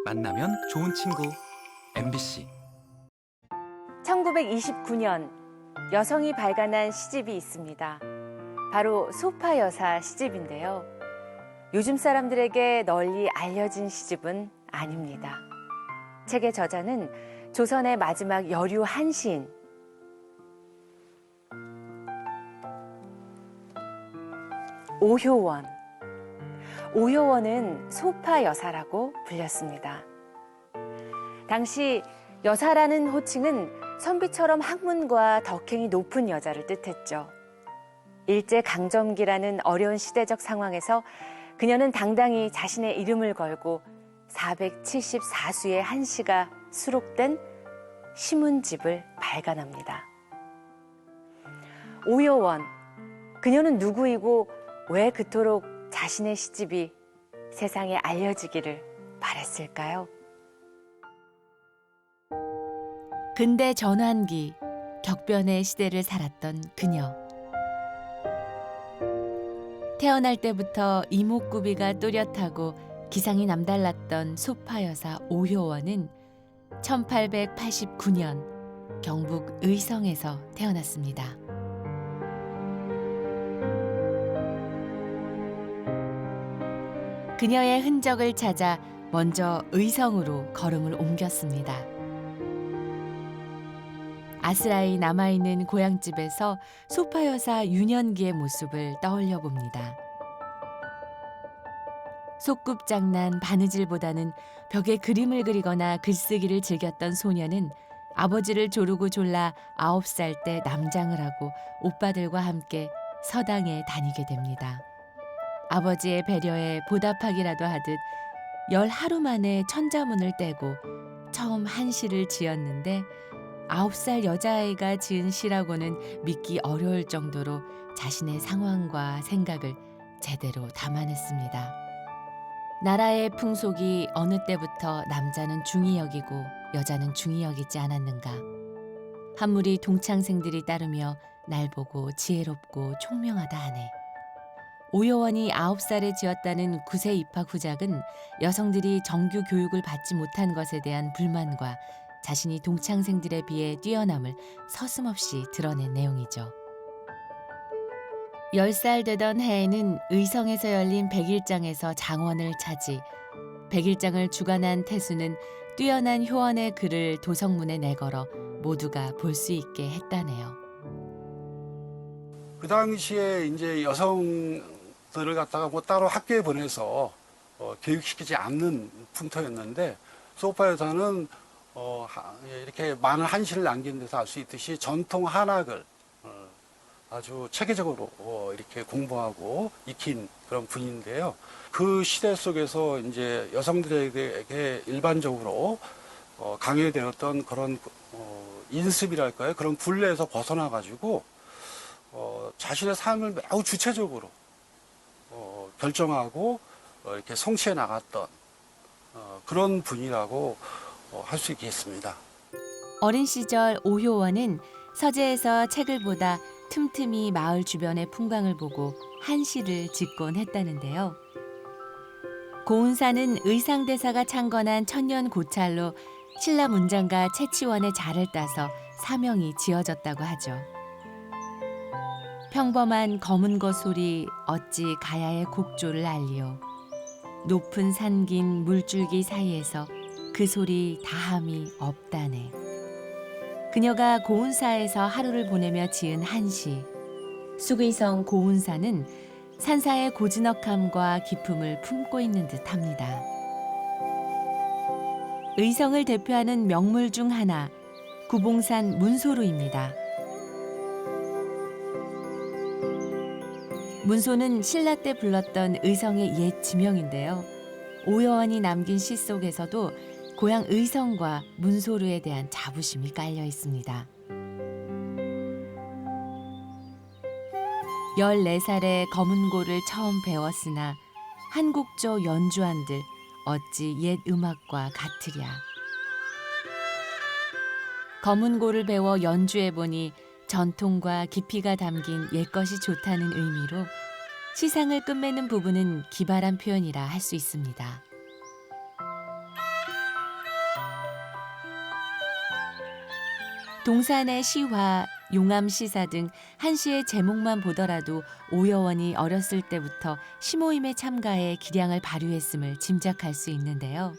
만나면 좋은 친구 MBC. 1929년 여성이 발간한 시집이 있습니다. 바로 소파 여사 시집인데요. 요즘 사람들에게 널리 알려진 시집은 아닙니다. 책의 저자는 조선의 마지막 여류 한시인 오효원. 오효원은 소파 여사라고 불렸습니다. 당시 여사라는 호칭은 선비처럼 학문과 덕행이 높은 여자를 뜻했죠. 일제강점기라는 어려운 시대적 상황에서 그녀는 당당히 자신의 이름을 걸고 474수의 한시가 수록된 시문집을 발간합니다. 오효원, 그녀는 누구이고 왜 그토록 자신의 시집이 세상에 알려지기를 바랬을까요? 근대 전환기, 격변의 시대를 살았던 그녀. 태어날 때부터 이목구비가 또렷하고 기상이 남달랐던 소파 여사 오효원은 1889년 경북 의성에서 태어났습니다. 그녀의 흔적을 찾아 먼저 의성으로 걸음을 옮겼습니다. 아스라이 남아있는 고향집에서 소파 여사 유년기의 모습을 떠올려 봅니다. 소꿉장난 바느질보다는 벽에 그림을 그리거나 글쓰기를 즐겼던 소녀는 아버지를 조르고 졸라 9살 때 남장을 하고 오빠들과 함께 서당에 다니게 됩니다. 아버지의 배려에 보답하기라도 하듯 10하루 만에 천자문을 떼고 처음 한시를 지었는데 9살 여자아이가 지은 시라고는 믿기 어려울 정도로 자신의 상황과 생각을 제대로 담아냈습니다. 나라의 풍속이 어느 때부터 남자는 중히 여기고 여자는 중히 여기지 않았는가. 한 무리 동창생들이 따르며 날 보고 지혜롭고 총명하다 하네. 오효원이 9살에 지었다는 구세 입학 후작은 여성들이 정규 교육을 받지 못한 것에 대한 불만과 자신이 동창생들에 비해 뛰어남을 서슴없이 드러낸 내용이죠. 10살 되던 해에는 의성에서 열린 백일장에서 장원을 차지, 백일장을 주관한 태수는 뛰어난 효원의 글을 도성문에 내걸어 모두가 볼 수 있게 했다네요. 그 당시에 이제 여성들을 갖다가 뭐 따로 학교에 보내서 교육시키지 않는 풍토였는데, 소파 여사는 이렇게 많은 한시를 남긴 데서 알 수 있듯이 전통 한학을 아주 체계적으로 이렇게 공부하고 익힌 그런 분인데요. 그 시대 속에서 이제 여성들에게 일반적으로 강요되었던 그런 인습이랄까요? 그런 굴레에서 벗어나 가지고 자신의 삶을 매우 주체적으로 결정하고 이렇게 성취해 나갔던 그런 분이라고 할 수 있겠습니다. 어린 시절 오효원은 서재에서 책을 보다 틈틈이 마을 주변의 풍광을 보고 한시를 짓곤 했다는데요. 고운사는 의상대사가 창건한 천년 고찰로 신라 문장가 채치원의 자를 따서 사명이 지어졌다고 하죠. 평범한 검은 것 소리 어찌 가야의 곡조를 알리오. 높은 산긴 물줄기 사이에서 그 소리 다함이 없다네. 그녀가 고운사에서 하루를 보내며 지은 한시. 쑥의성 고운사는 산사의 고즈넉함과 기품을 품고 있는 듯합니다. 의성을 대표하는 명물 중 하나, 구봉산 문소루입니다. 문소는 신라 때 불렀던 의성의 옛 지명인데요. 오효원이 남긴 시 속에서도 고향 의성과 문소루에 대한 자부심이 깔려 있습니다. 14살에 검은고를 처음 배웠으나 한국조 연주한들 어찌 옛 음악과 같으랴. 검은고를 배워 연주해보니 전통과 깊이가 담긴 옛것이 좋다는 의미로 시상을 끝맺는 부분은 기발한 표현이라 할 수 있습니다. 동산의 시화, 용암시사 등 한시의 제목만 보더라도 오여원이 어렸을 때부터 시모임에 참가해 기량을 발휘했음을 짐작할 수 있는데요.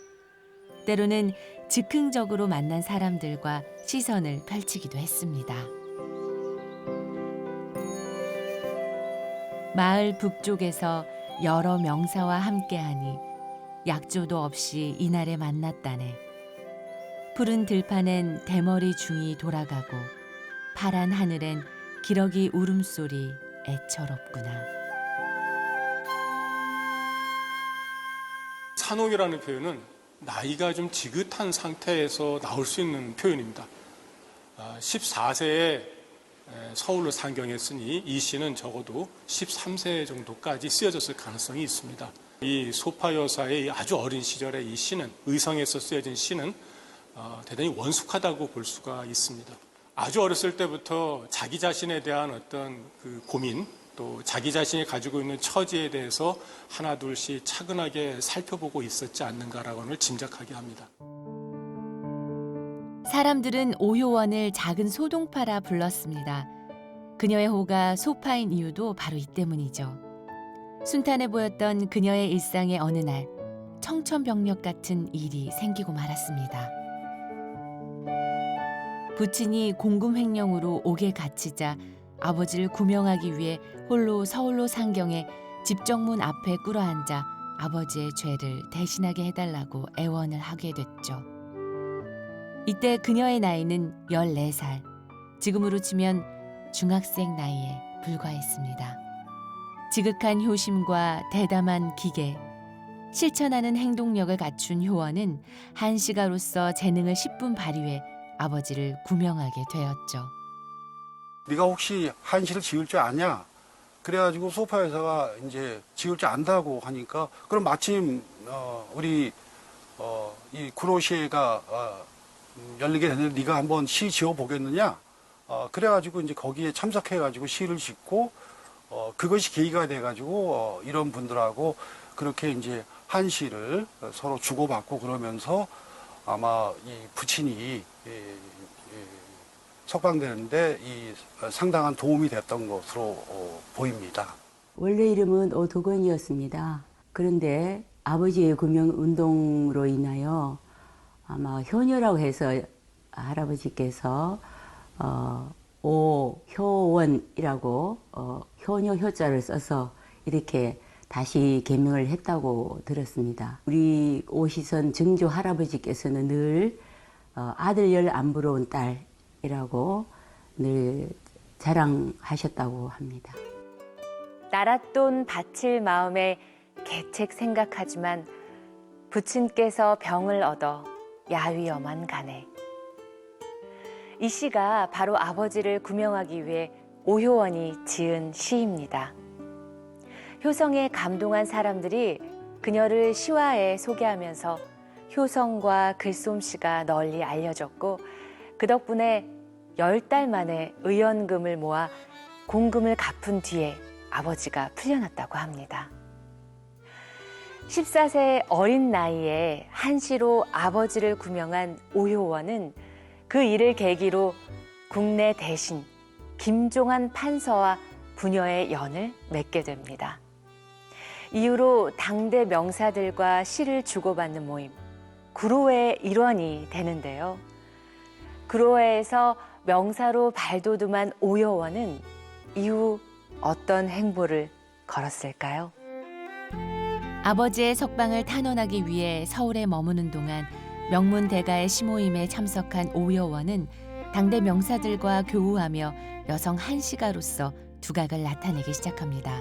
때로는 즉흥적으로 만난 사람들과 시선을 펼치기도 했습니다. 마을 북쪽에서 여러 명사와 함께하니 약조도 없이 이날에 만났다네. 푸른 들판엔 대머리 중이 돌아가고 파란 하늘엔 기러기 울음소리 애처롭구나. 산옥이라는 표현은 나이가 좀 지긋한 상태에서 나올 수 있는 표현입니다. 14세에 서울로 상경했으니 이 시는 적어도 13세 정도까지 쓰여졌을 가능성이 있습니다. 이 소파 여사의 아주 어린 시절에 이 시는, 의성에서 쓰여진 시는 대단히 원숙하다고 볼 수가 있습니다. 아주 어렸을 때부터 자기 자신에 대한 어떤 그 고민, 또 자기 자신이 가지고 있는 처지에 대해서 하나 둘씩 차근하게 살펴보고 있었지 않는가라고는 짐작하게 합니다. 사람들은 오효원을 작은 소동파라 불렀습니다. 그녀의 호가 소파인 이유도 바로 이 때문이죠. 순탄해 보였던 그녀의 일상의 어느 날 청천벽력 같은 일이 생기고 말았습니다. 부친이 공금횡령으로 옥에 갇히자 아버지를 구명하기 위해 홀로 서울로 상경해 집정문 앞에 꿇어앉아 아버지의 죄를 대신하게 해달라고 애원을 하게 됐죠. 이때 그녀의 나이는 14살, 지금으로 치면 중학생 나이에 불과했습니다. 지극한 효심과 대담한 기계, 실천하는 행동력을 갖춘 효원은 한시가로서 재능을 10분 발휘해 아버지를 구명하게 되었죠. 네가 혹시 한시를 지을 줄 아냐? 그래가지고 소파 여사가 이제 지을 줄 안다고 하니까 그럼 마침 우리 이 구로시회가 열리게 됐는데 네가 한번 시 지어 보겠느냐? 그래가지고 이제 거기에 참석해가지고 시를 짓고 그것이 계기가 돼가지고 이런 분들하고 그렇게 이제 한시를 서로 주고받고 그러면서 아마 이 부친이 석방되는데 이 상당한 도움이 됐던 것으로 보입니다. 원래 이름은 오도건이었습니다. 그런데 아버지의 구명 운동으로 인하여 아마 효녀라고 해서 할아버지께서 오효원이라고 효녀 효자를 써서 이렇게 다시 개명을 했다고 들었습니다. 우리 오시선 증조 할아버지께서는 늘 아들 열 안 부러운 딸이라고 늘 자랑하셨다고 합니다. 날았돈 바칠 마음에 개책 생각하지만 부친께서 병을 얻어 야위어만 가네. 이 시가 바로 아버지를 구명하기 위해 오효원이 지은 시입니다. 효성에 감동한 사람들이 그녀를 시화에 소개하면서 효성과 글솜씨가 널리 알려졌고 그 덕분에 10달 만에 의연금을 모아 공금을 갚은 뒤에 아버지가 풀려났다고 합니다. 14세 어린 나이에 한시로 아버지를 구명한 오효원은 그 일을 계기로 국내 대신 김종한 판서와 부녀의 연을 맺게 됩니다. 이후로 당대 명사들과 시를 주고받는 모임, 구로회의 일원이 되는데요. 구로회에서 명사로 발돋움한 오효원은 이후 어떤 행보를 걸었을까요? 아버지의 석방을 탄원하기 위해 서울에 머무는 동안 명문 대가의 시모임에 참석한 오여원은 당대 명사들과 교우하며 여성 한시가로서 두각을 나타내기 시작합니다.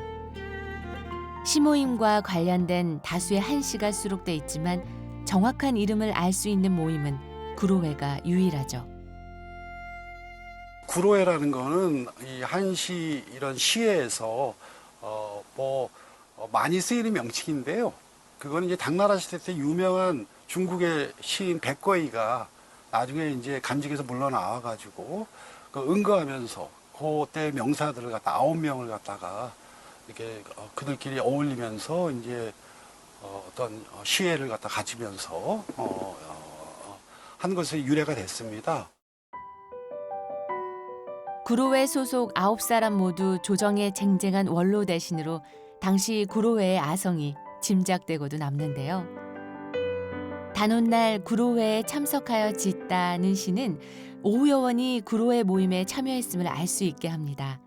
시모임과 관련된 다수의 한시가 수록돼 있지만 정확한 이름을 알 수 있는 모임은 구로회가 유일하죠. 구로회라는 거는 이 한시 이런 시회에서 많이 쓰이는 명칭인데요. 그거는 이제 당나라 시대 때 유명한 중국의 시인 백거이가 나중에 이제 간직에서 물러나와가지고 그 응거하면서 그때 명사들을 갖다 9명을 갖다가 이렇게 그들끼리 어울리면서 이제 어떤 시회를 갖다 가지면서 한 것의 유래가 됐습니다. 구로회 소속 9사람 모두 조정에 쟁쟁한 원로 대신으로 당시 구로회의 아성이 짐작되고도 남는데요. 단오날 구로회에 참석하여 짓다는 시는 오여원이 구로회 모임에 참여했음을 알 수 있게 합니다.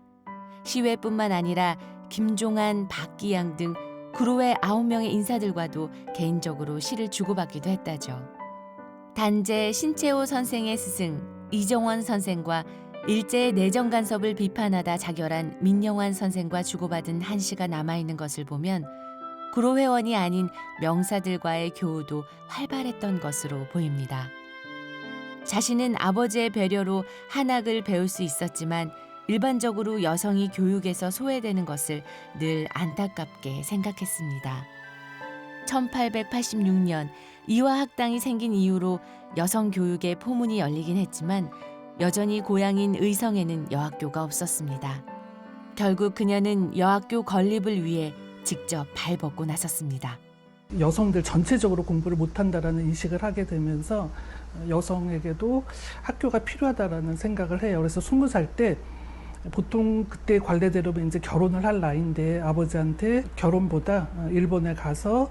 시회뿐만 아니라 김종한, 박기양 등 구로회 9명의 인사들과도 개인적으로 시를 주고받기도 했다죠. 단재 신채호 선생의 스승 이정원 선생과 일제의 내정 간섭을 비판하다 자결한 민영환 선생과 주고받은 한 시가 남아있는 것을 보면 구로회원이 아닌 명사들과의 교우도 활발했던 것으로 보입니다. 자신은 아버지의 배려로 한학을 배울 수 있었지만 일반적으로 여성이 교육에서 소외되는 것을 늘 안타깝게 생각했습니다. 1886년 이화학당이 생긴 이후로 여성 교육의 포문이 열리긴 했지만 여전히 고향인 의성에는 여학교가 없었습니다. 결국 그녀는 여학교 건립을 위해 직접 발벗고 나섰습니다. 여성들 전체적으로 공부를 못한다라는 인식을 하게 되면서 여성에게도 학교가 필요하다라는 생각을 해요. 그래서 20살 때 보통 그때 관례대로면 이제 결혼을 할 나이인데 아버지한테 결혼보다 일본에 가서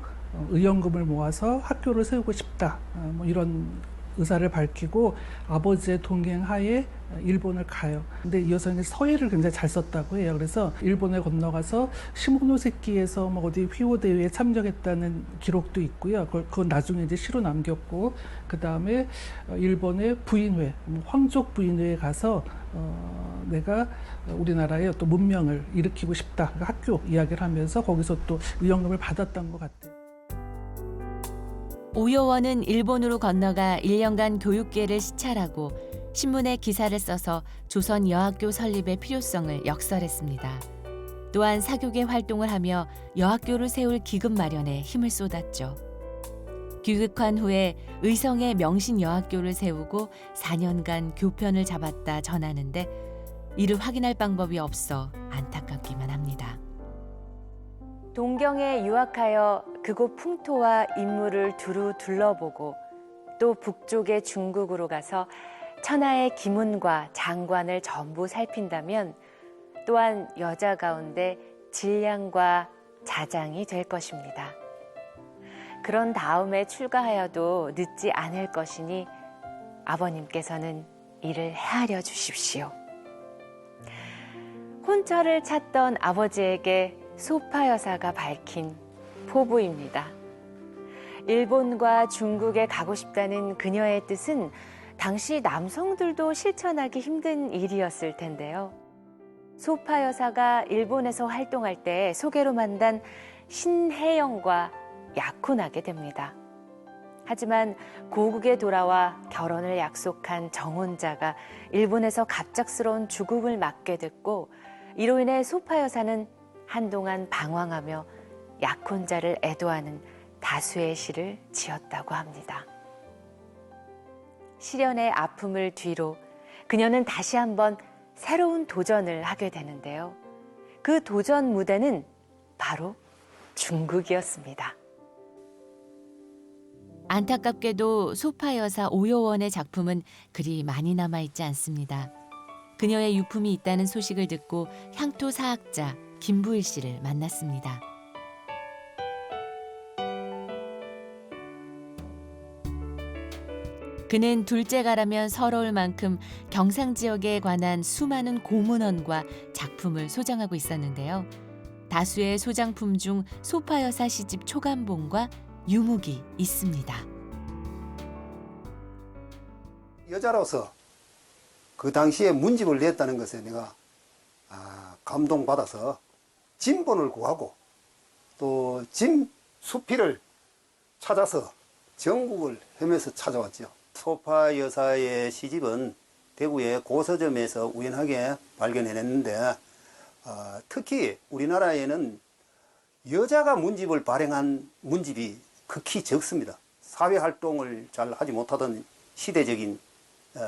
의연금을 모아서 학교를 세우고 싶다. 뭐 이런 의사를 밝히고 아버지의 동행하에 일본을 가요. 근데 이 여성이 서예를 굉장히 잘 썼다고 해요. 그래서 일본에 건너가서 시모노세키에서 뭐 어디 휘호 대회에 참여했다는 기록도 있고요. 그건 나중에 이제 시로 남겼고, 그 다음에 일본의 부인회, 황족 부인회에 가서 내가 우리나라의 어떤 문명을 일으키고 싶다. 그러니까 학교 이야기를 하면서 거기서 또 의연금을 받았던 것 같아요. 오여원은 일본으로 건너가 1년간 교육계를 시찰하고 신문에 기사를 써서 조선 여학교 설립의 필요성을 역설했습니다. 또한 사교계 활동을 하며 여학교를 세울 기금 마련에 힘을 쏟았죠. 귀국한 후에 의성에 명신 여학교를 세우고 4년간 교편을 잡았다 전하는데 이를 확인할 방법이 없어 안타깝기만 합니다. 동경에 유학하여 그곳 풍토와 인물을 두루 둘러보고 또 북쪽의 중국으로 가서 천하의 기문과 장관을 전부 살핀다면 또한 여자 가운데 질량과 자장이 될 것입니다. 그런 다음에 출가하여도 늦지 않을 것이니 아버님께서는 이를 헤아려 주십시오. 혼처를 찾던 아버지에게 소파 여사가 밝힌 포부입니다. 일본과 중국에 가고 싶다는 그녀의 뜻은 당시 남성들도 실천하기 힘든 일이었을 텐데요. 소파 여사가 일본에서 활동할 때 소개로 만난 신혜영과 약혼하게 됩니다. 하지만 고국에 돌아와 결혼을 약속한 정혼자가 일본에서 갑작스러운 죽음을 맞게 됐고 이로 인해 소파 여사는 한동안 방황하며 약혼자를 애도하는 다수의 시를 지었다고 합니다. 시련의 아픔을 뒤로 그녀는 다시 한번 새로운 도전을 하게 되는데요. 그 도전 무대는 바로 중국이었습니다. 안타깝게도 소파 여사 오여원의 작품은 그리 많이 남아있지 않습니다. 그녀의 유품이 있다는 소식을 듣고 향토 사학자 김부일 씨를 만났습니다. 그는 둘째가라면 서러울 만큼 경상 지역에 관한 수많은 고문원과 작품을 소장하고 있었는데요. 다수의 소장품 중 소파 여사 시집 초간본과 유목이 있습니다. 여자로서 그 당시에 문집을 냈다는 것에 내가 감동받아서 진본을 구하고 또 진 수필을 찾아서 전국을 헤매서 찾아왔죠. 소파 여사의 시집은 대구의 고서점에서 우연하게 발견해냈는데 특히 우리나라에는 여자가 문집을 발행한 문집이 극히 적습니다. 사회활동을 잘 하지 못하던 시대적인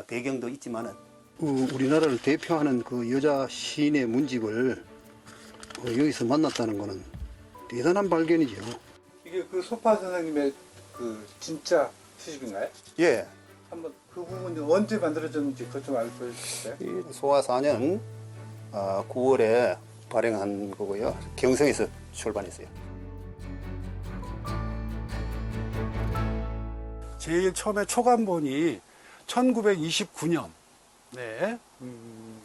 배경도 있지만은 우리나라를 대표하는 그 여자 시인의 문집을 여기서 만났다는 것은 대단한 발견이죠. 이게 그 소파 선생님의 그 진짜 시집인가요? 예. 한번 그 부분 언제 만들어졌는지 그것 좀 알려주실까요? 이 소화 4년 9월에 발행한 거고요. 경성에서 출판했어요. 제일 처음에 초간본이 1929년, 네,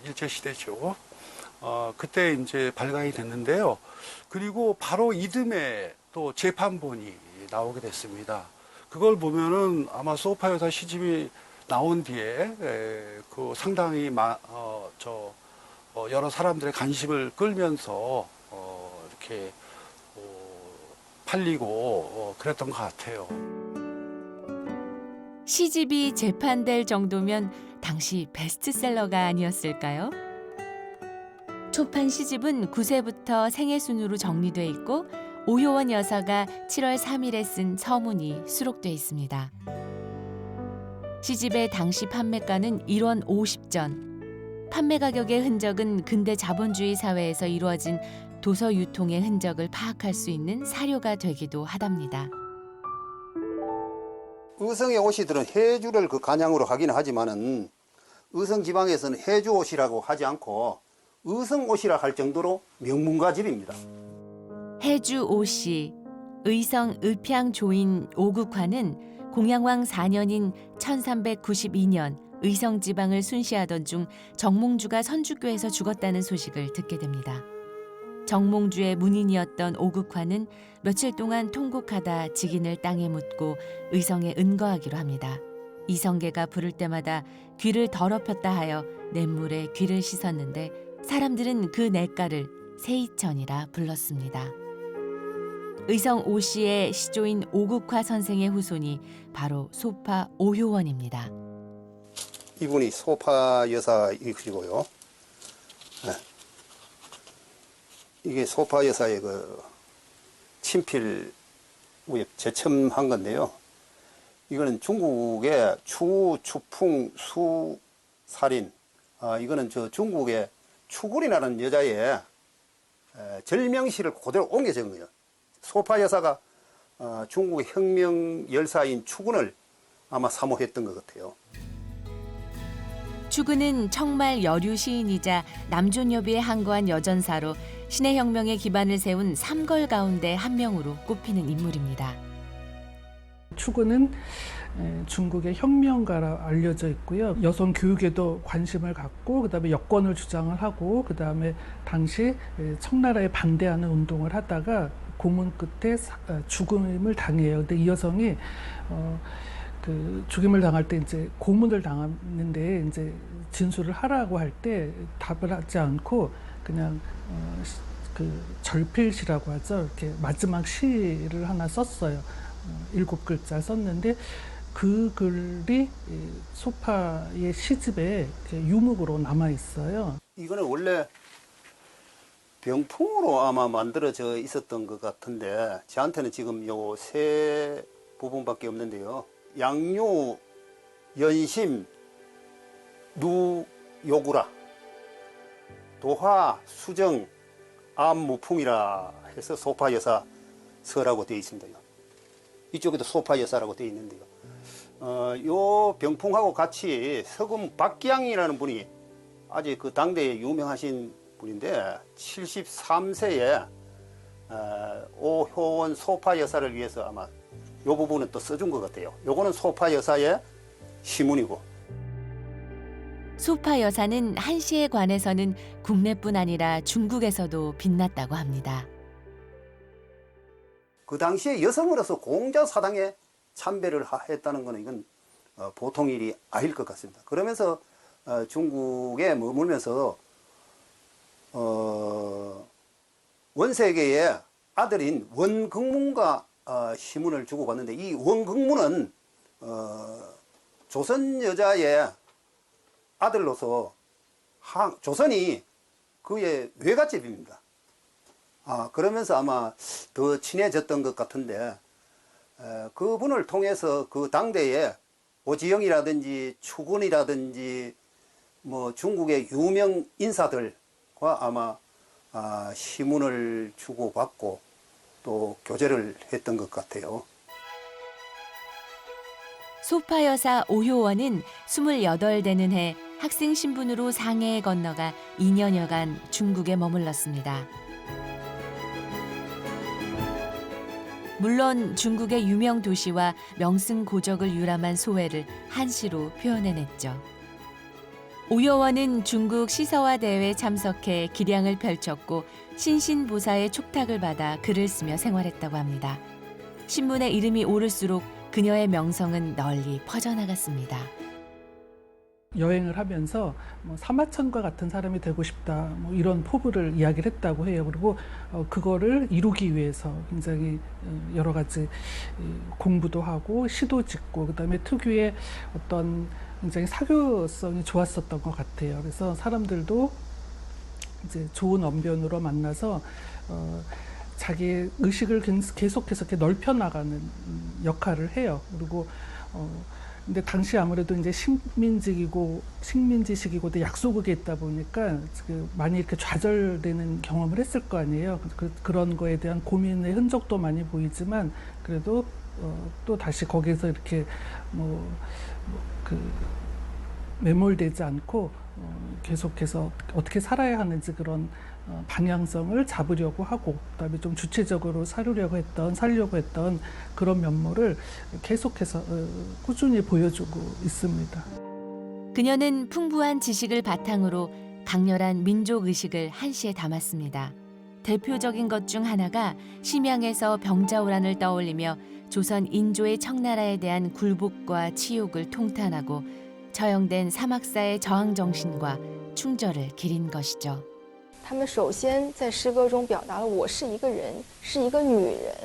일제시대죠. 그때 이제 발간이 됐는데요. 그리고 바로 이듬해 또 재판본이 나오게 됐습니다. 그걸 보면은 아마 소파 여사 시집이 나온 뒤에 그 상당히 여러 사람들의 관심을 끌면서 이렇게 팔리고 그랬던 것 같아요. 시집이 재판될 정도면 당시 베스트셀러가 아니었을까요? 초판 시집은 9세부터 생애순으로 정리돼 있고 오효원 여사가 7월 3일에 쓴 서문이 수록돼 있습니다. 시집의 당시 판매가는 1원 50전. 판매 가격의 흔적은 근대 자본주의 사회에서 이루어진 도서 유통의 흔적을 파악할 수 있는 사료가 되기도 하답니다. 의성의 옷이들은 해주를 그 간양으로 하긴 하지만은 의성 지방에서는 해주 옷이라고 하지 않고 의성 옷이라 할 정도로 명문가집입니다. 해주 오씨, 의성 의평 조인 오국화는 공양왕 4년인 1392년 의성 지방을 순시하던 중 정몽주가 선주교에서 죽었다는 소식을 듣게 됩니다. 정몽주의 문인이었던 오국화는 며칠 동안 통곡하다 직인을 땅에 묻고 의성에 은거하기로 합니다. 이성계가 부를 때마다 귀를 더럽혔다 하여 냇물에 귀를 씻었는데 사람들은 그 냇가를 세이천이라 불렀습니다. 의성 오씨의 시조인 오국화 선생의 후손이 바로 소파 오효원입니다. 이분이 소파 여사이시고요. 네. 이게 소파 여사의 그 친필 위에 제첨한 건데요. 이거는 중국의 추, 추풍, 수, 살인. 이거는 저 중국의 추구리라는 여자의 절명시를 그대로 옮겨 적은 거예요. 소파 여사가 중국의 혁명 열사인 추군을 아마 사모했던 것 같아요. 추구는 청말 여류 시인이자 남존여비에 항거한 여전사로 신해혁명의 기반을 세운 삼걸 가운데 한 명으로 꼽히는 인물입니다. 추구는 중국의 혁명가라 알려져 있고요. 여성 교육에도 관심을 갖고 그다음에 여권을 주장을 하고 그다음에 당시 청나라에 반대하는 운동을 하다가 고문 끝에 죽음을 당해요. 근데 이 여성이 그 죽임을 당할 때 이제 고문을 당했는데 이제 진술을 하라고 할 때 답을 하지 않고 그냥 그 절필시라고 하죠. 이렇게 마지막 시를 하나 썼어요. 7글자 썼는데 그 글이 소파의 시집에 유목으로 남아 있어요. 이거는 원래 병풍으로 아마 만들어져 있었던 것 같은데 저한테는 지금 요 세 부분밖에 없는데요. 양유, 연심, 누, 요구라, 도화, 수정, 암무풍이라 해서 소파 여사 서라고 되어 있습니다. 이쪽에도 소파 여사라고 되어 있는데요. 요 병풍하고 같이 서금 박기양이라는 분이 아주 그 당대에 유명하신 분인데 73세에 오효원 소파 여사를 위해서 아마 요 부분은 또 써준 것 같아요. 요거는 소파 여사의 시문이고. 소파 여사는 한시에 관해서는 국내뿐 아니라 중국에서도 빛났다고 합니다. 그 당시에 여성으로서 공자 사당에 참배를 했다는 것은 이건 보통 일이 아닐 것 같습니다. 그러면서 중국에 머물면서 원세계의 아들인 원긍문과 시문을 주고받는데 이 원긍문은 조선 여자의 아들로서 조선이 그의 외갓집입니다. 그러면서 아마 더 친해졌던 것 같은데 그분을 통해서 그 당대에 오지영이라든지 추군이라든지 뭐 중국의 유명 인사들과 아마 시문을 주고받고 또 교제를 했던 것 같아요. 소파 여사 오효원은 28 되는 해 학생 신분으로 상해에 건너가 2년여간 중국에 머물렀습니다. 물론 중국의 유명 도시와 명승 고적을 유람한 소회를 한시로 표현해냈죠. 오효원은 중국 시서화 대회에 참석해 기량을 펼쳤고 신신보사의 촉탁을 받아 글을 쓰며 생활했다고 합니다. 신문에 이름이 오를수록 그녀의 명성은 널리 퍼져나갔습니다. 여행을 하면서 뭐 사마천과 같은 사람이 되고 싶다, 뭐 이런 포부를 이야기를 했다고 해요. 그리고 그거를 이루기 위해서 굉장히 여러 가지 공부도 하고 시도 짓고, 그다음에 특유의 어떤 굉장히 사교성이 좋았었던 것 같아요. 그래서 사람들도 이제 좋은 언변으로 만나서 자기의 의식을 계속해서 이렇게 넓혀 나가는 역할을 해요. 그리고 근데 당시 아무래도 이제 식민지식이고 또 약소국에 있다 보니까 많이 이렇게 좌절되는 경험을 했을 거 아니에요. 그런 거에 대한 고민의 흔적도 많이 보이지만 그래도 또 다시 거기서 이렇게 매몰되지 않고 계속해서 어떻게 살아야 하는지 그런 방향성을 잡으려고 하고, 그다음에 좀 주체적으로 살려고 했던 그런 면모를 계속해서 꾸준히 보여주고 있습니다. 그녀는 풍부한 지식을 바탕으로 강렬한 민족 의식을 한시에 담았습니다. 대표적인 것 중 하나가 심양에서 병자호란을 떠올리며 조선 인조의 청나라에 대한 굴복과 치욕을 통탄하고 처형된 사막사의 저항 정신과 충절을 기린 것이죠. 他们首先在诗歌中表达了我是一个人，是一个女人，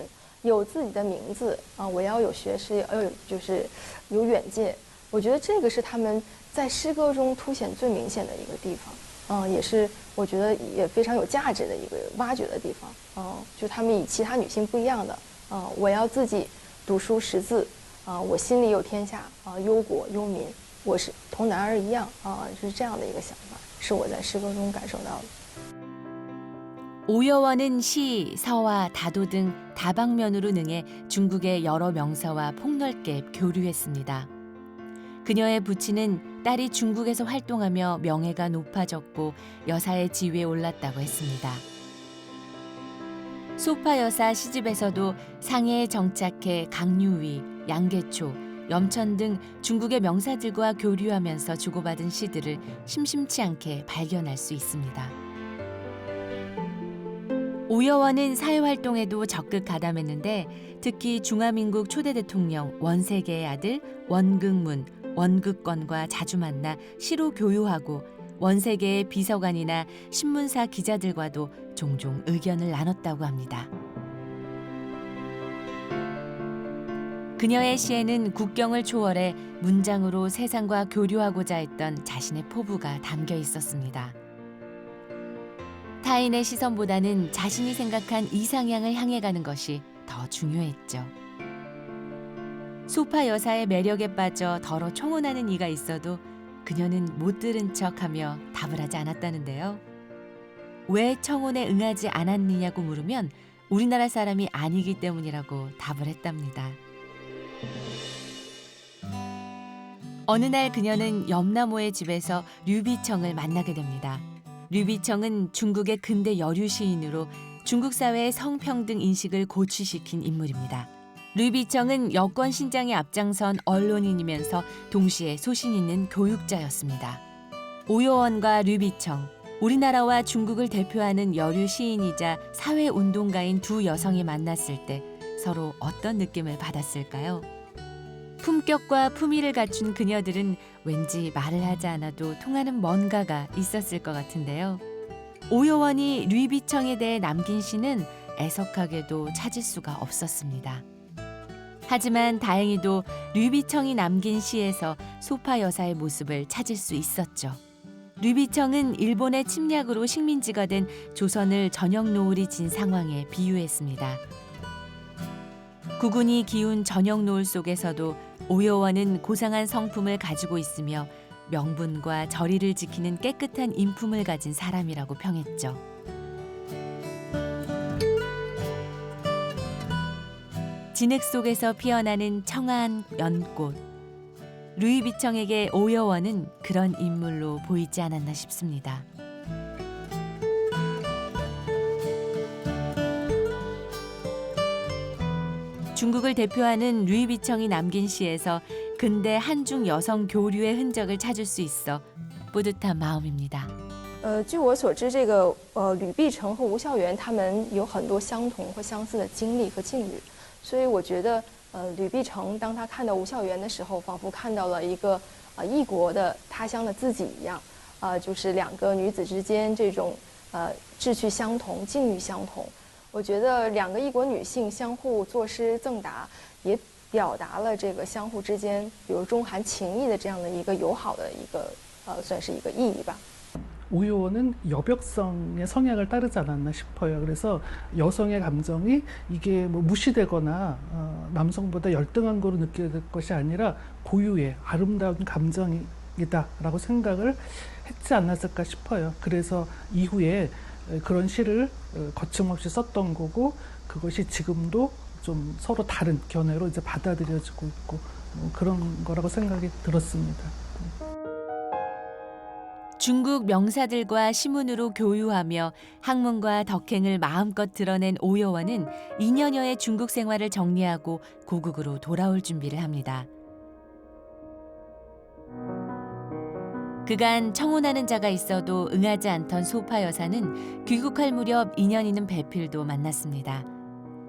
有自己的名字啊，我要有学识，就是有远见。我觉得这个是他们在诗歌中凸显最明显的一个地方，也是我觉得也非常有价值的一个挖掘的地方，就他们与其他女性不一样的，我要自己读书识字，我心里有天下，忧国忧民，我是同男儿一样，是这样的一个想法，是我在诗歌中感受到的。 오효원은 시, 서화, 다도 등 다방면으로 능해 중국의 여러 명사와 폭넓게 교류했습니다. 그녀의 부친은 딸이 중국에서 활동하며 명예가 높아졌고 여사의 지위에 올랐다고 했습니다. 소파 여사 시집에서도 상해에 정착해 강유위, 양계초, 염천 등 중국의 명사들과 교류하면서 주고받은 시들을 심심치 않게 발견할 수 있습니다. 오효원은 사회활동에도 적극 가담했는데 특히 중화민국 초대 대통령 원세계의 아들 원극문, 원극권과 자주 만나 시로 교유하고 원세계의 비서관이나 신문사 기자들과도 종종 의견을 나눴다고 합니다. 그녀의 시에는 국경을 초월해 문장으로 세상과 교류하고자 했던 자신의 포부가 담겨 있었습니다. 타인의 시선보다는 자신이 생각한 이상향을 향해 가는 것이 더 중요했죠. 소파 여사의 매력에 빠져 덜어 청혼하는 이가 있어도 그녀는 못 들은 척하며 답을 하지 않았다는데요. 왜 청혼에 응하지 않았느냐고 물으면 우리나라 사람이 아니기 때문이라고 답을 했답니다. 어느 날 그녀는 염나모의 집에서 류비청을 만나게 됩니다. 류비청은 중국의 근대 여류 시인으로 중국 사회의 성평등 인식을 고취시킨 인물입니다. 류비청은 여권 신장에 앞장선 언론인이면서 동시에 소신 있는 교육자였습니다. 오효원과 류비청, 우리나라와 중국을 대표하는 여류 시인이자 사회운동가인 두 여성이 만났을 때 서로 어떤 느낌을 받았을까요? 품격과 품위를 갖춘 그녀들은 왠지 말을 하지 않아도 통하는 뭔가가 있었을 것 같은데요. 오효원이 류비청에 대해 남긴 시는 애석하게도 찾을 수가 없었습니다. 하지만 다행히도 류비청이 남긴 시에서 소파 여사의 모습을 찾을 수 있었죠. 류비청은 일본의 침략으로 식민지가 된 조선을 전역 노을이 진 상황에 비유했습니다. 국운이 기운 전역 노을 속에서도 오효원은 고상한 성품을 가지고 있으며 명분과 절의를 지키는 깨끗한 인품을 가진 사람이라고 평했죠. 진흙 속에서 피어나는 청아한 연꽃, 루이비청에게 오여원은 그런 인물로 보이지 않았나 싶습니다. 중국을 대표하는 루이비청이 남긴 시에서 근대 한중 여성 교류의 흔적을 찾을 수 있어 뿌듯한 마음입니다. 据我所知，这个吕碧城和吴孝元他们有很多相同或相似的经历和境遇，所以我觉得吕碧城当他看到吴孝元的时候，仿佛看到了一个异国的他乡的自己一样，就是两个女子之间这种志趣相同、境遇相同。我觉得两个异国女性相互作诗赠答，也表达了这个相互之间，比如中韩情谊的这样的一个友好的一个算是一个意义吧。 오요원은 여벽성의 성향을 따르지 않았나 싶어요. 그래서 여성의 감정이 이게 뭐 무시되거나 남성보다 열등한 거로 느껴질 것이 아니라 고유의 아름다운 감정이다라고 생각을 했지 않았을까 싶어요. 그래서 이후에 그런 시를 거침없이 썼던 거고 그것이 지금도 좀 서로 다른 견해로 이제 받아들여지고 있고 뭐 그런 거라고 생각이 들었습니다. 중국 명사들과 시문으로 교유하며 학문과 덕행을 마음껏 드러낸 오여원은 2년여의 중국 생활을 정리하고 고국으로 돌아올 준비를 합니다. 그간 청혼하는 자가 있어도 응하지 않던 소파 여사는 귀국할 무렵 인연이는 배필도 만났습니다.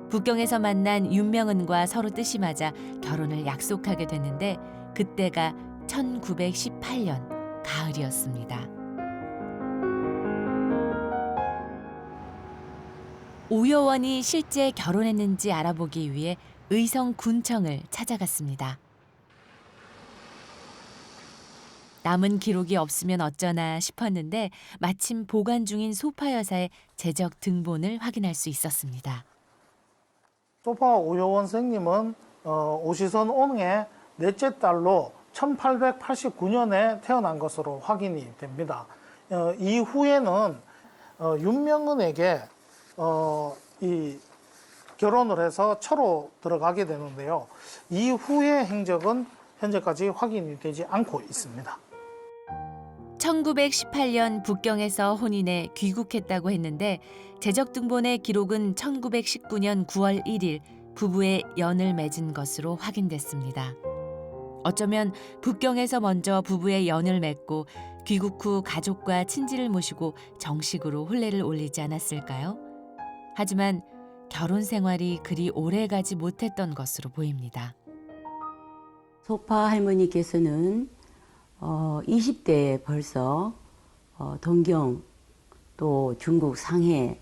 북경에서 만난 윤명은과 서로 뜻이 맞아 결혼을 약속하게 됐는데 그때가 1918년 가을이었습니다. 오여원이 실제 결혼했는지 알아보기 위해 의성군청을 찾아갔습니다. 남은 기록이 없으면 어쩌나 싶었는데 마침 보관 중인 소파 여사의 재적 등본을 확인할 수 있었습니다. 소파 오여원 선생님은 오시선 온응의 넷째 딸로 1889년에 태어난 것으로 확인이 됩니다. 이후에는 윤명은에게 이 결혼을 해서 처로 들어가게 되는데요. 이후의 행적은 현재까지 확인이 되지 않고 있습니다. 1918년 북경에서 혼인해 귀국했다고 했는데 재적등본의 기록은 1919년 9월 1일 부부의 연을 맺은 것으로 확인됐습니다. 어쩌면 북경에서 먼저 부부의 연을 맺고 귀국 후 가족과 친지를 모시고 정식으로 혼례를 올리지 않았을까요? 하지만 결혼 생활이 그리 오래가지 못했던 것으로 보입니다. 소파 할머니께서는 20대에 벌써 동경 또 중국 상해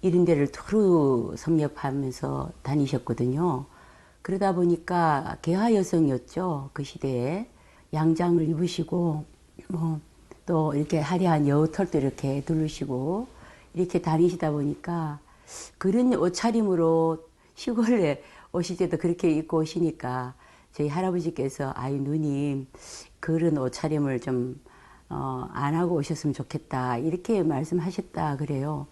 이런 데를 두루 섭렵하면서 다니셨거든요. 그러다 보니까 개화 여성이었죠. 그 시대에 양장을 입으시고 또 이렇게 화려한 여우털도 이렇게 두르시고 이렇게 다니시다 보니까 그런 옷차림으로 시골에 오실 때도 그렇게 입고 오시니까 저희 할아버지께서 아유 누님 그런 옷차림을 좀 안 하고 오셨으면 좋겠다 이렇게 말씀하셨다 그래요.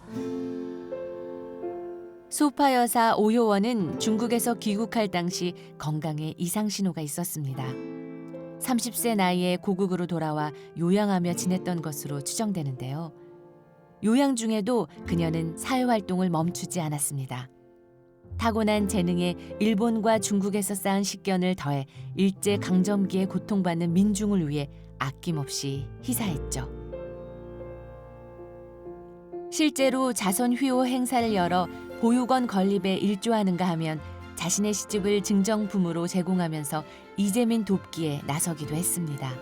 소파 여사 오요원은 중국에서 귀국할 당시 건강에 이상 신호가 있었습니다. 30세 나이에 고국으로 돌아와 요양하며 지냈던 것으로 추정되는데요. 요양 중에도 그녀는 사회활동을 멈추지 않았습니다. 타고난 재능에 일본과 중국에서 쌓은 식견을 더해 일제강점기에 고통받는 민중을 위해 아낌없이 희사했죠. 실제로 자선휘호 행사를 열어 보육원 건립에 일조하는가 하면 자신의 시집을 증정품으로 제공하면서 이재민 돕기에 나서기도 했습니다.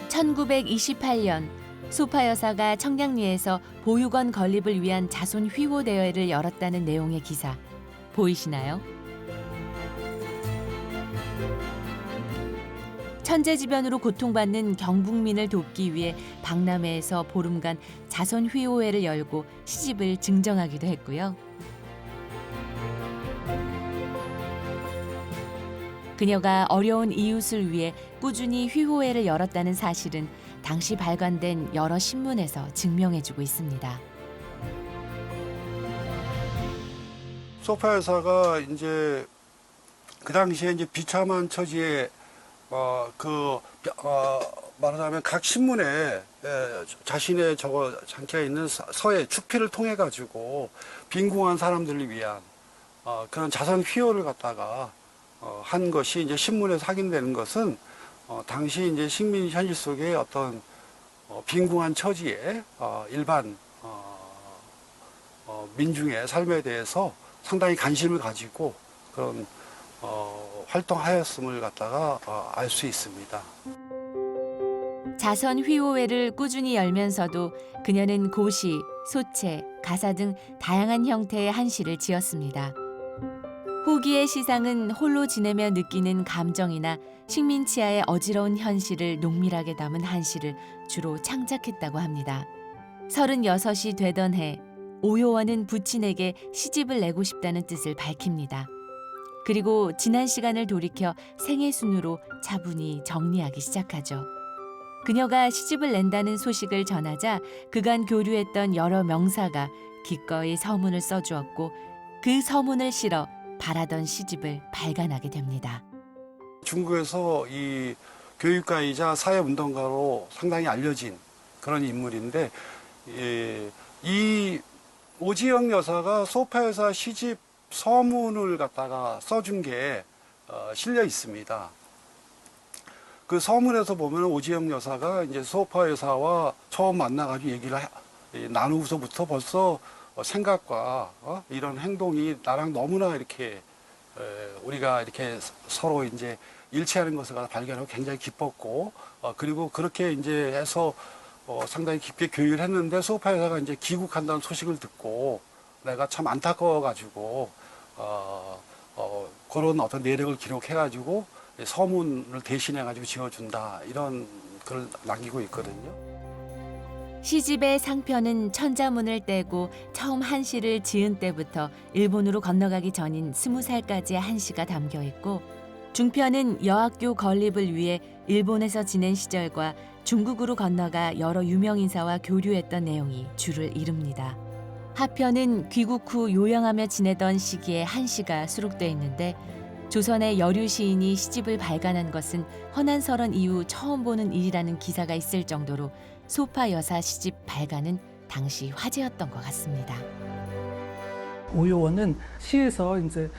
(1928년) 소파 여사가 청량리에서 보육원 건립을 위한 자손휘호 대회를 열었다는 내용의 기사 보이시나요? 천재지변으로 고통받는 경북민을 돕기 위해 박람회에서 보름간 자손휘호회를 열고 시집을 증정하기도 했고요. 그녀가 어려운 이웃을 위해 꾸준히 휘호회를 열었다는 사실은 당시 발간된 여러 신문에서 증명해주고 있습니다. 소파 여사가 이제 그 당시에 이제 비참한 처지에 말하자면 각 신문에 자신의 장기가 있는 서예 축필을 통해 가지고 빈궁한 사람들을 위한 그런 자선 휘호를 갖다가 한 것이 이제 신문에서 확인되는 것은 당시 이제 식민 현실 속의 어떤 빈궁한 처지에 일반 민중의 삶에 대해서 상당히 관심을 가지고 그런 활동하였음을 갖다가 알 수 있습니다. 자선 휘호회를 꾸준히 열면서도 그녀는 고시, 소체, 가사 등 다양한 형태의 한시를 지었습니다. 후기의 시상은 홀로 지내며 느끼는 감정이나 식민치하의 어지러운 현실을 농밀하게 담은 한시를 주로 창작했다고 합니다. 36이 되던 해 오요원은 부친에게 시집을 내고 싶다는 뜻을 밝힙니다. 그리고 지난 시간을 돌이켜 생애순으로 차분히 정리하기 시작하죠. 그녀가 시집을 낸다는 소식을 전하자 그간 교류했던 여러 명사가 기꺼이 서문을 써주었고 그 서문을 실어 바라던 시집을 발간하게 됩니다. 중국에서 이 교육가이자 사회운동가로 상당히 알려진 그런 인물인데 이 오지영 여사가 소파 여사 시집 서문을 갖다가 써준 게 실려 있습니다. 그 서문에서 보면 오지영 여사가 이제 소파 여사와 처음 만나가지고 얘기를 나누고서부터 벌써 생각과 이런 행동이 나랑 너무나 이렇게 우리가 이렇게 서로 이제 일치하는 것을 발견하고 굉장히 기뻤고 그리고 그렇게 이제 해서 상당히 깊게 교류를 했는데 소파 여사가 이제 귀국한다는 소식을 듣고 내가 참 안타까워가지고 그런 어떤 내력을 기록해가지고 서문을 대신해가지고 지어준다 이런 글을 남기고 있거든요. 시집의 상편은 천자문을 떼고 처음 한시를 지은 때부터 일본으로 건너가기 전인 20살까지의 한시가 담겨 있고 중편은 여학교 건립을 위해 일본에서 지낸 시절과 중국으로 건너가 여러 유명인사와 교류했던 내용이 주를 이룹니다. 하편은 귀국 후 요양하며 지내던 시기에 한시가 수록돼 있는데 조선의 여류 시인이 시집을 발간한 것은 허난설원 이후 처음 보는 일이라는 기사가 있을 정도로 소파 여사 시집 발간은 당시 화제였던 것 같습니다. 오요원은 시에서 이제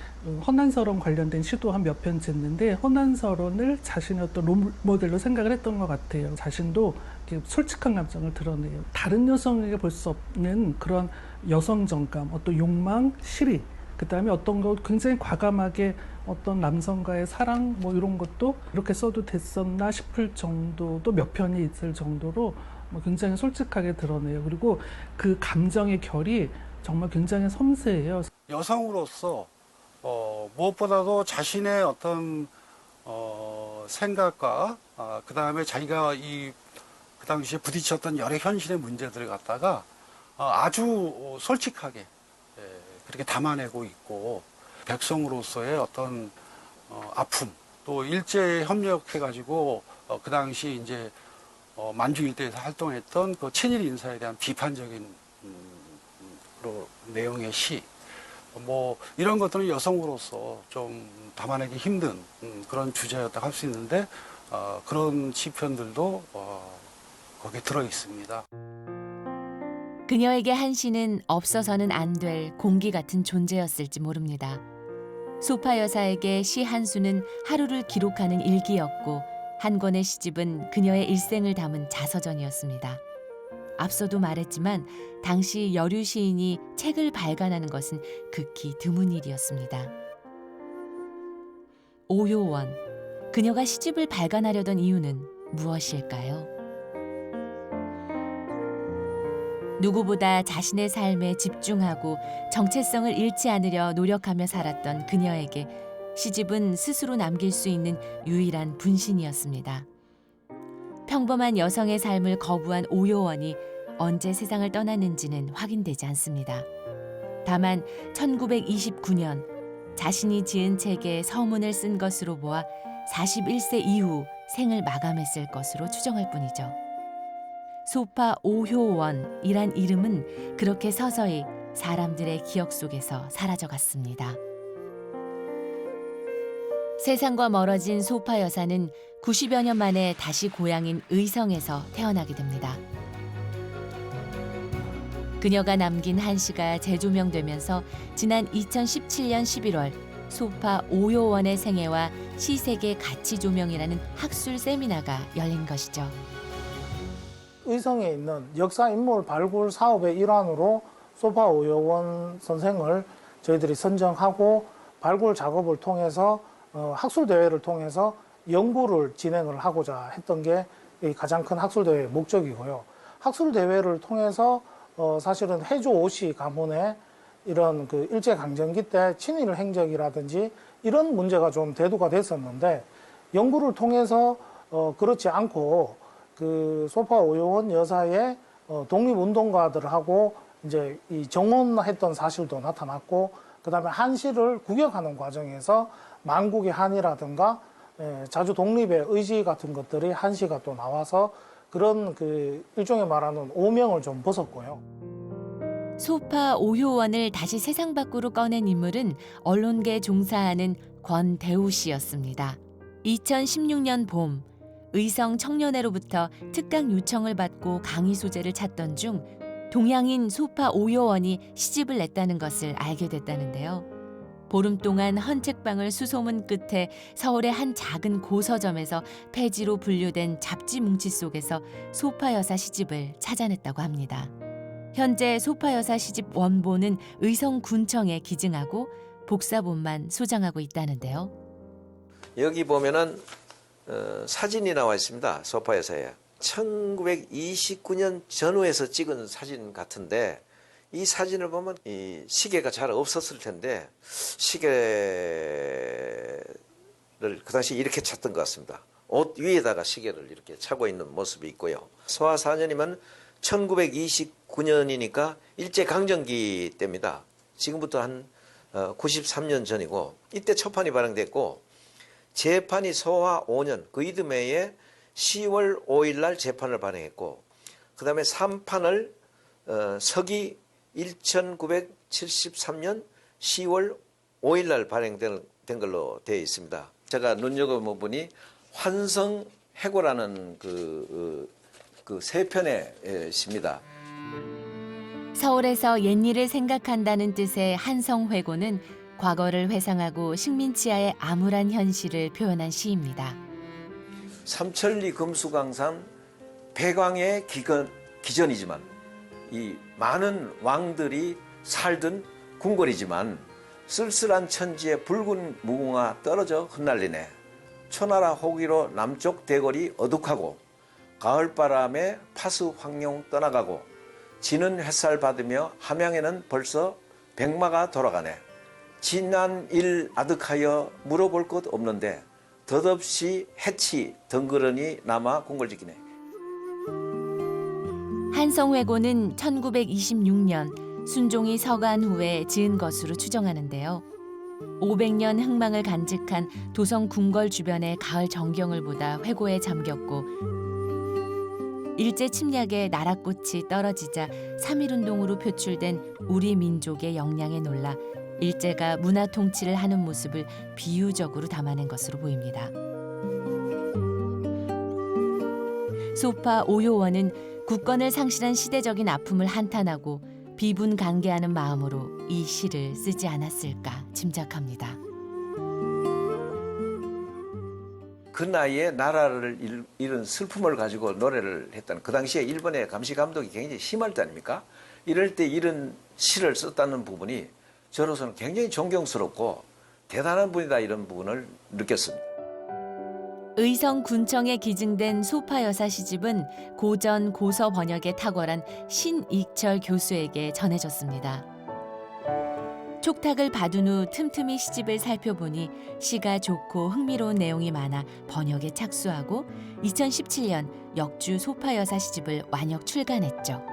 허난설원 관련된 시도 한 몇 편 짓는데 허난설원을 자신의 어떤 롤모델로 생각을 했던 것 같아요. 자신도 이렇게 솔직한 감정을 드러내요. 다른 여성에게 볼 수 없는 그런 여성 정감, 어떤 욕망, 시리, 그다음에 어떤 거 굉장히 과감하게 어떤 남성과의 사랑 뭐 이런 것도 이렇게 써도 됐었나 싶을 정도도 몇 편이 있을 정도로 굉장히 솔직하게 드러내요. 그리고 그 감정의 결이 정말 굉장히 섬세해요. 여성으로서 무엇보다도 자신의 어떤 생각과 그 다음에 자기가 그 당시에 부딪혔던 여러 현실의 문제들을 갖다가 아주 솔직하게 그렇게 담아내고 있고 백성으로서의 어떤 아픔 또 일제에 협력해가지고 그 당시 이제 만주 일대에서 활동했던 그 친일 인사에 대한 비판적인 내용의 시, 뭐 이런 것들은 여성으로서 좀 담아내기 힘든 그런 주제였다고 할 수 있는데 그런 시편들도 거기에 들어 있습니다. 그녀에게 한시는 없어서는 안 될 공기 같은 존재였을지 모릅니다. 소파 여사에게 시 한 수는 하루를 기록하는 일기였고 한 권의 시집은 그녀의 일생을 담은 자서전이었습니다. 앞서도 말했지만 당시 여류 시인이 책을 발간하는 것은 극히 드문 일이었습니다. 오요원, 그녀가 시집을 발간하려던 이유는 무엇일까요? 누구보다 자신의 삶에 집중하고 정체성을 잃지 않으려 노력하며 살았던 그녀에게 시집은 스스로 남길 수 있는 유일한 분신이었습니다. 평범한 여성의 삶을 거부한 오요원이 언제 세상을 떠났는지는 확인되지 않습니다. 다만 1929년 자신이 지은 책에 서문을 쓴 것으로 보아 41세 이후 생을 마감했을 것으로 추정할 뿐이죠. 소파 오효원이란 이름은 그렇게 서서히 사람들의 기억 속에서 사라져갔습니다. 세상과 멀어진 소파 여사는 90여 년 만에 다시 고향인 의성에서 태어나게 됩니다. 그녀가 남긴 한시가 재조명되면서 지난 2017년 11월 소파 오요원의 생애와 시세계 가치 조명이라는 학술 세미나가 열린 것이죠. 의성에 있는 역사 인물 발굴 사업의 일환으로 소파 오요원 선생을 저희들이 선정하고 발굴 작업을 통해서 학술 대회를 통해서 연구를 진행을 하고자 했던 게 가장 큰 학술 대회의 목적이고요. 학술 대회를 통해서 사실은 해조 오씨 가문의 이런 그 일제강점기 때 친일 행적이라든지 이런 문제가 좀 대두가 됐었는데 연구를 통해서 그렇지 않고 그 소파 오요원 여사의 독립운동가들하고 이제 이 정혼했던 사실도 나타났고 그다음에 한시를 구경하는 과정에서 만국의 한이라든가 자주 독립의 의지 같은 것들이 한시가 또 나와서 그런 그 일종의 말하는 오명을 좀 벗었고요. 소파 오요원을 다시 세상 밖으로 꺼낸 인물은 언론계에 종사하는 권대우 씨였습니다. 2016년 봄 의성 청년회로부터 특강 요청을 받고 강의 소재를 찾던 중 동양인 소파 오요원이 시집을 냈다는 것을 알게 됐다는데요. 보름 동안 헌책방을 수소문 끝에 서울의 한 작은 고서점에서 폐지로 분류된 잡지 뭉치 속에서 소파 여사 시집을 찾아냈다고 합니다. 현재 소파 여사 시집 원본은 의성군청에 기증하고 복사본만 소장하고 있다는데요. 여기 보면은 사진이 나와 있습니다. 소파 여사에 1929년 전후에서 찍은 사진 같은데 이 사진을 보면 이 시계가 잘 없었을 텐데 시계를 그 당시 이렇게 찼던 것 같습니다. 옷 위에다가 시계를 이렇게 차고 있는 모습이 있고요. 소화 4년이면 1929년이니까 일제강점기 때입니다. 지금부터 한 93년 전이고 이때 첫판이 발행됐고 재판이 소화 5년 그 이듬해에 10월 5일 날 재판을 발행했고 그 다음에 3판을 서기 1973년 10월 5일 날 발행된 걸로 되어 있습니다. 제가 눈여겨본 분이 환성해고라는 그 세 편의 시입니다. 서울에서 옛일을 생각한다는 뜻의 한성회고는 과거를 회상하고 식민지하의 암울한 현실을 표현한 시입니다. 삼천리 금수강산 백왕의 기전이지만 이 많은 왕들이 살던 궁궐이지만 쓸쓸한 천지에 붉은 무궁화 떨어져 흩날리네. 초나라 호기로 남쪽 대궐이 어둑하고 가을바람에 파수 황룡 떠나가고 지는 햇살 받으며 함양에는 벌써 백마가 돌아가네. 지난 일 아득하여 물어볼 것 없는데 덧없이 해치 덩그러니 남아 궁궐지기네. 한성회고는 1926년 순종이 서간 후에 지은 것으로 추정하는데요. 500년 흥망을 간직한 도성 궁궐 주변의 가을 정경을 보다 회고에 잠겼고 일제 침략에 나라꽃이 떨어지자 3.1운동으로 표출된 우리 민족의 역량에 놀라 일제가 문화 통치를 하는 모습을 비유적으로 담아낸 것으로 보입니다. 소파 오요원은 국권을 상실한 시대적인 아픔을 한탄하고 비분간개하는 마음으로 이 시를 쓰지 않았을까 짐작합니다. 그 나이에 나라를 잃은 슬픔을 가지고 노래를 했다는 그 당시에 일본의 감시 감독이 굉장히 심할 때 아닙니까? 이럴 때 이런 시를 썼다는 부분이 저로서는 굉장히 존경스럽고 대단한 분이다 이런 부분을 느꼈습니다. 의성군청에 기증된 소파여사 시집은 고전 고서 번역에 탁월한 신익철 교수에게 전해졌습니다. 촉탁을 받은 후 틈틈이 시집을 살펴보니 시가 좋고 흥미로운 내용이 많아 번역에 착수하고 2017년 역주 소파여사 시집을 완역 출간했죠.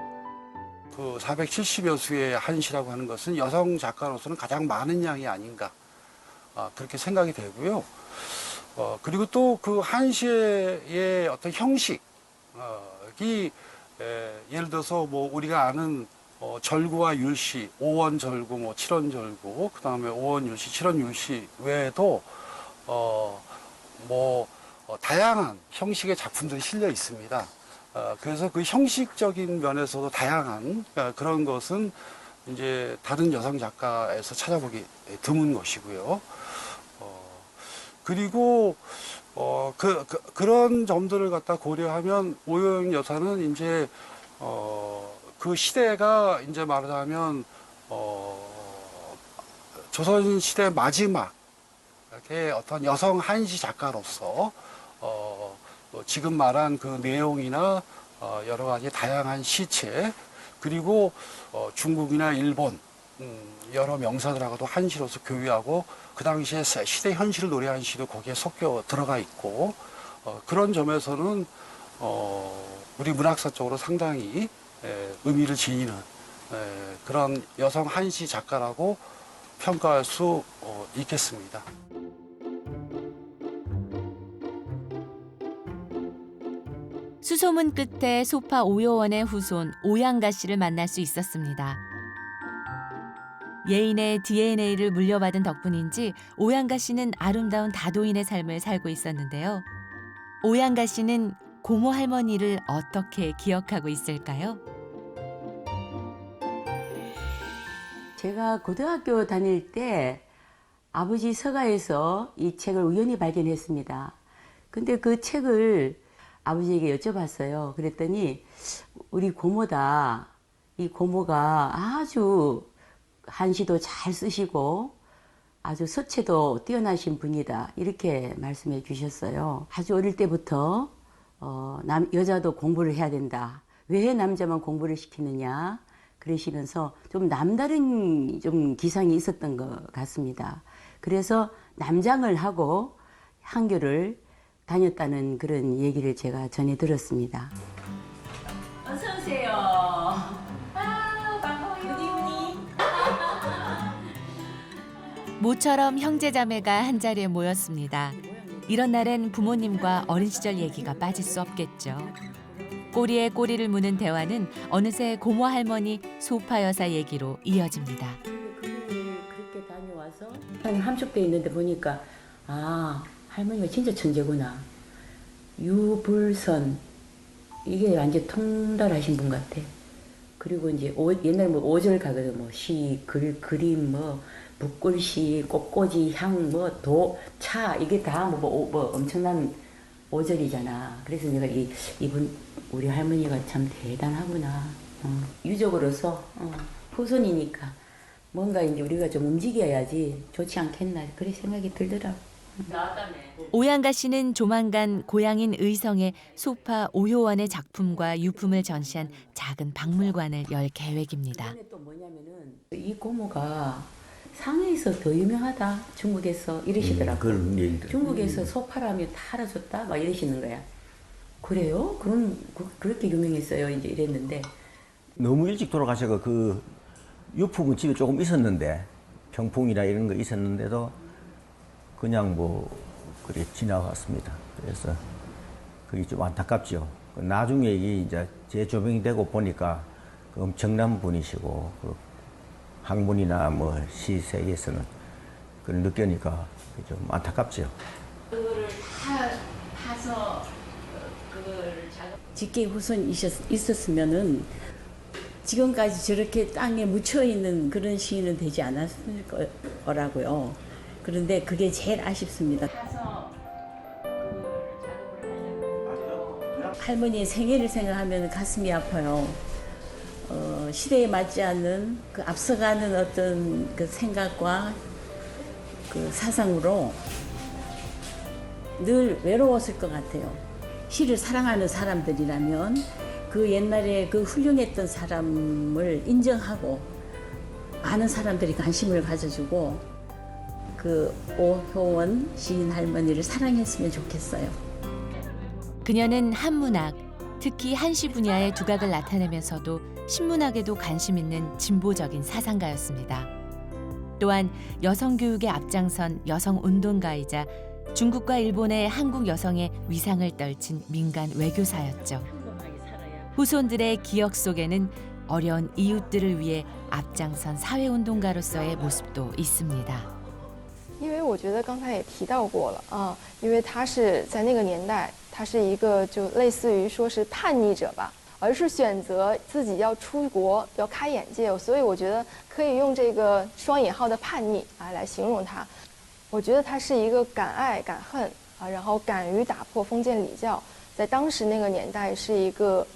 그 470여 수의 한시라고 하는 것은 여성 작가로서는 가장 많은 양이 아닌가 그렇게 생각이 되고요. 그리고 또 그 한시의 어떤 형식이 예를 들어서 뭐 우리가 아는 절구와 율시, 5원 절구, 뭐 7원 절구, 그 다음에 5원 율시, 7원 율시 외에도 다양한 형식의 작품들이 실려 있습니다. 그래서 그 형식적인 면에서도 다양한 그런 것은 이제 다른 여성 작가에서 찾아보기 드문 것이고요. 그리고 그런 점들을 갖다 고려하면 오요영 여사는 이제 그 시대가 이제 말하자면 조선 시대 마지막 이렇게 어떤 여성 한시 작가로서 지금 말한 그 내용이나 여러 가지 다양한 시체 그리고 중국이나 일본 여러 명사들하고도 한시로서 교류하고 그 당시에 시대 현실을 노래한 시도 거기에 섞여 들어가 있고 그런 점에서는 우리 문학사 쪽으로 상당히 의미를 지니는 그런 여성 한시 작가라고 평가할 수 있겠습니다. 수소문 끝에 소파 오요원의 후손 오양가 씨를 만날 수 있었습니다. 예인의 DNA를 물려받은 덕분인지 오양가 씨는 아름다운 다도인의 삶을 살고 있었는데요. 오양가 씨는 고모 할머니를 어떻게 기억하고 있을까요? 제가 고등학교 다닐 때 아버지 서가에서 이 책을 우연히 발견했습니다. 근데 그 책을 아버지에게 여쭤봤어요. 그랬더니 우리 고모다. 이 고모가 아주 한시도 잘 쓰시고 아주 서체도 뛰어나신 분이다. 이렇게 말씀해 주셨어요. 아주 어릴 때부터 여자도 공부를 해야 된다. 왜 남자만 공부를 시키느냐. 그러시면서 좀 남다른 좀 기상이 있었던 것 같습니다. 그래서 남장을 하고 한교를 다녔다는 그런 얘기를 제가 전해 들었습니다. 어서 오세요. 반가워요. 모처럼 형제자매가 한자리에 모였습니다. 이런 날엔 부모님과 어린 시절 얘기가 빠질 수 없겠죠. 꼬리에 꼬리를 무는 대화는 어느새 고모 할머니 소파 여사 얘기로 이어집니다. 그렇게 다녀와서 한 함축돼 있는데 보니까 할머니가 진짜 천재구나. 유불선 이게 완전 통달하신 분 같아. 그리고 이제 옛날 오절 가거든. 시, 그림, 붓글씨, 꽃꽂이, 향, 차 이게 다 엄청난 오절이잖아. 그래서 내가 이분 우리 할머니가 참 대단하구나. 유족으로서 후손이니까 뭔가 이제 우리가 좀 움직여야지 좋지 않겠나 그런 생각이 들더라고. 오양가 씨는 조만간 고향인 의성에 소파 오요원의 작품과 유품을 전시한 작은 박물관을 열 계획입니다. 또 뭐냐면은 이 고모가 상해에서 더 유명하다. 중국에서 이러시더라고. 중국에서 소파라면 다 알아줬다. 막 이러시는 거야. 그래요? 그럼 그렇게 유명했어요. 이제 이랬는데 너무 일찍 돌아가셔서 그 유품은 집에 조금 있었는데 병풍이나 이런 거 있었는데도 그냥 그래 지나갔습니다. 그래서 그게 좀 안타깝죠. 나중에 이제 재조명이 되고 보니까 엄청난 분이시고 학문이나 시 세계에서는 그걸 느끼니까 좀 안타깝죠. 그거를 다 파서 그걸 직계 후손이 있었으면은 지금까지 저렇게 땅에 묻혀 있는 그런 시인은 되지 않았을 거라고요. 그런데 그게 제일 아쉽습니다. 할머니의 생애를 생각하면 가슴이 아파요. 시대에 맞지 않는 그 앞서가는 어떤 그 생각과 그 사상으로 늘 외로웠을 것 같아요. 시를 사랑하는 사람들이라면 그 옛날에 그 훌륭했던 사람을 인정하고 많은 사람들이 관심을 가져주고 그 오효원 시인 할머니를 사랑했으면 좋겠어요. 그녀는 한문학, 특히 한시 분야의 두각을 나타내면서도 신문학에도 관심 있는 진보적인 사상가였습니다. 또한 여성 교육에 앞장선 여성 운동가이자 중국과 일본의 한국 여성의 위상을 떨친 민간 외교사였죠. 후손들의 기억 속에는 어려운 이웃들을 위해 앞장선 사회운동가로서의 모습도 있습니다. 因为我觉得刚才也提到过了啊，因为他是在那个年代，他是一个就类似于说是叛逆者吧，而是选择自己要出国，要开眼界，所以我觉得可以用这个双引号的叛逆来形容他。我觉得他是一个敢爱敢恨啊，然后敢于打破封建礼教，在当时那个年代是一个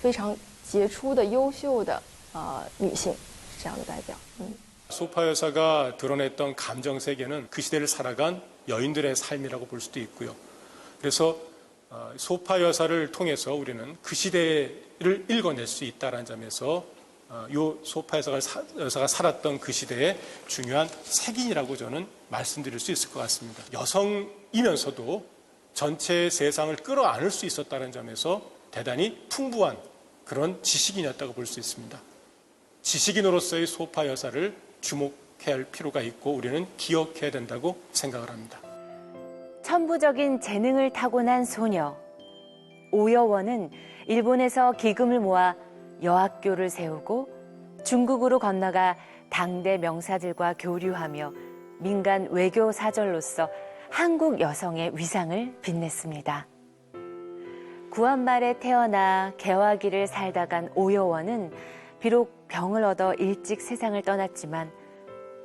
非常杰出的、优秀的女性，是这样的代表。 소파 여사가 드러냈던 감정 세계는 그 시대를 살아간 여인들의 삶이라고 볼 수도 있고요. 그래서 소파 여사를 통해서 우리는 그 시대를 읽어낼 수 있다는 점에서 이 소파 여사가 살았던 그 시대의 중요한 색인이라고 저는 말씀드릴 수 있을 것 같습니다. 여성이면서도 전체 세상을 끌어안을 수 있었다는 점에서 대단히 풍부한 그런 지식인이었다고 볼 수 있습니다. 지식인으로서의 소파 여사를 주목해야 할 필요가 있고 우리는 기억해야 된다고 생각을 합니다. 천부적인 재능을 타고난 소녀 오여원은 일본에서 기금을 모아 여학교를 세우고 중국으로 건너가 당대 명사들과 교류하며 민간 외교 사절로서 한국 여성의 위상을 빛냈습니다. 구한말에 태어나 개화기를 살다 간 오여원은 비록 병을 얻어 일찍 세상을 떠났지만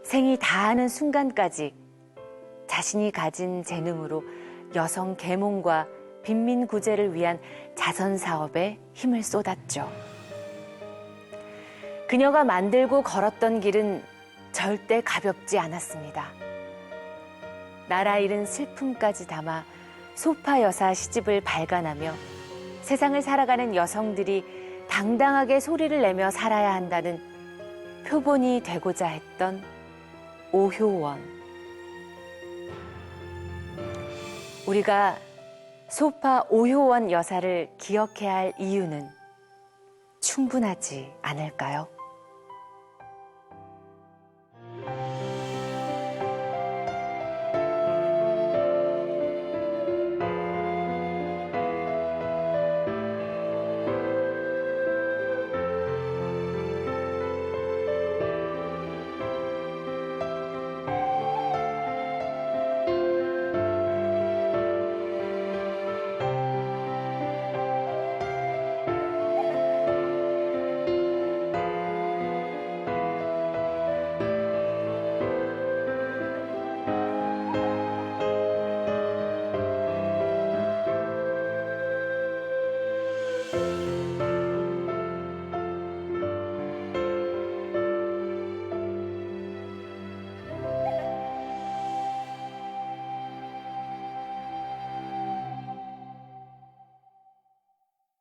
생이 다하는 순간까지 자신이 가진 재능으로 여성 계몽과 빈민 구제를 위한 자선 사업에 힘을 쏟았죠. 그녀가 만들고 걸었던 길은 절대 가볍지 않았습니다. 나라 잃은 슬픔까지 담아 소파 여사 시집을 발간하며 세상을 살아가는 여성들이 당당하게 소리를 내며 살아야 한다는 표본이 되고자 했던 오효원. 우리가 소파 오효원 여사를 기억해야 할 이유는 충분하지 않을까요?